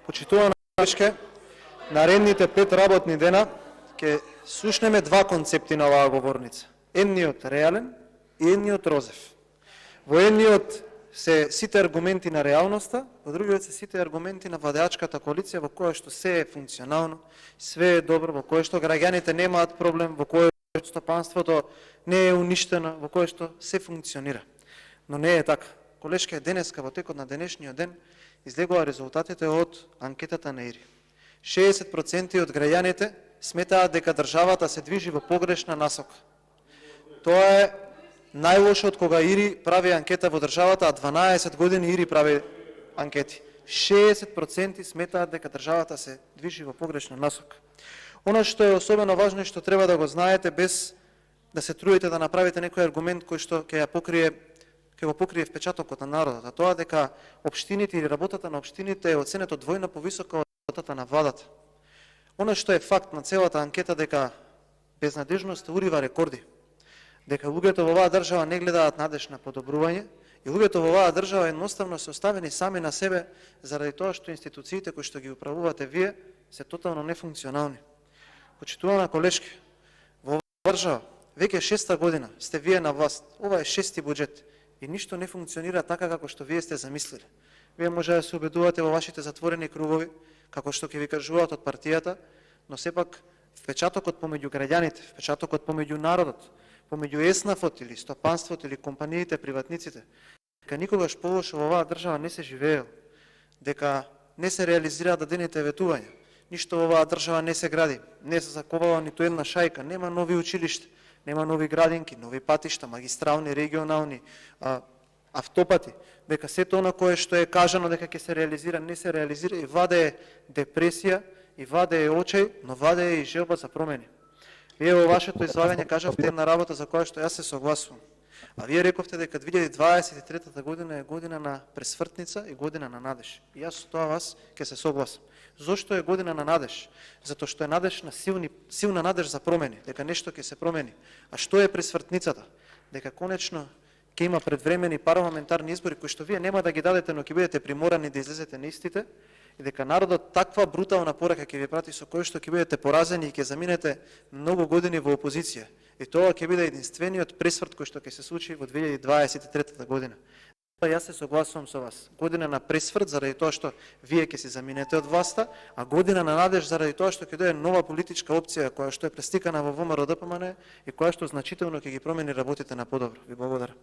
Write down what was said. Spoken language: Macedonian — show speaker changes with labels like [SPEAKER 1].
[SPEAKER 1] Почитувана колешке, наредните 5 работни дена ќе слушнеме два концепти на оваа говорница. Едниот реален и едниот розев. Во едниот се сите аргументи на реалноста, во другиот се сите аргументи на владеачката коалиција, во која што се е функционално, све е добро, во која што граѓаните немаат проблем, во која што стопанството не е уништено, во која што се функционира. Но не е така. Колешке, денеска во текот на денешниот ден излегува резултатите од анкетата на ИРИ. 60% од граѓаните сметаат дека државата се движи во погрешна насока. Тоа е најлошо од кога ИРИ прави анкета во државата, а 12 години ИРИ прави анкети. 60% сметаат дека државата се движи во погрешна насока. Она што е особено важно и што треба да го знаете без да се трудите да направите некој аргумент кој што ќе го покрие впечатокот на народот, а тоа дека општините или работата на општините е оценето двојно повисока од работата на владата. Она што е факт на целата анкета дека безнадежноста урива рекорди, дека луѓето во оваа држава не гледаат надеж на подобрување и луѓето во оваа држава едноставно се оставени сами на себе заради тоа што институциите кои што ги управувате вие се тотално нефункционални. Почитувана колешке, во оваа држава веќе 6-та година сте вие на власт. Ова е 6-ти буџет и ништо не функционира така како што вие сте замислили. Вие може да се убедувате во вашите затворени кругови, како што ќе ви кажуваат од партијата, но сепак впечатокот помеѓу граѓаните, впечатокот помеѓу народот, помеѓу еснафот или стопанството или компаниите, приватниците, дека никогаш полошо во оваа држава не се живеел, дека не се реализираат дадените ветувања, ништо во оваа држава не се гради, не се заковала ниту една шајка, нема нови училишта, нема нови градинки, нови патишта, магистрални, регионални, автопати, дека сето она кое што е кажано дека ќе се реализира, не се реализира и ваде депресија, и ваде очај, но ваде и желба за промени. Вие во вашето излагање кажавте една работа за која што јас се согласувам. А вие рековте дека 2023 година е година на пресвртница и година на надеж. И јас со тоа вас ќе се согласам. Зошто е година на надеж? Затоа што е надеж на силна надеж за промени, дека нешто ќе се промени. А што е пресвртницата? Дека конечно ќе има предвремени парламентарни избори кои што вие нема да ги дадете, но ќе бидете приморани да излезете на истите, и дека народот таква брутална порака ќе ви прати со кој што ќе бидете поразени и ќе заминете многу години во опозиција. И тоа ќе биде единствениот пресврт кој што ќе се случи во 2023 година. Јас се согласувам со вас. Година на пресврт заради тоа што вие ќе се заминете од власта, а година на надеж заради тоа што ќе дојде нова политичка опција која што е престикана во ВМРО ДПМН и која што значително ќе ги промени работите на подобро. Ви благодарам.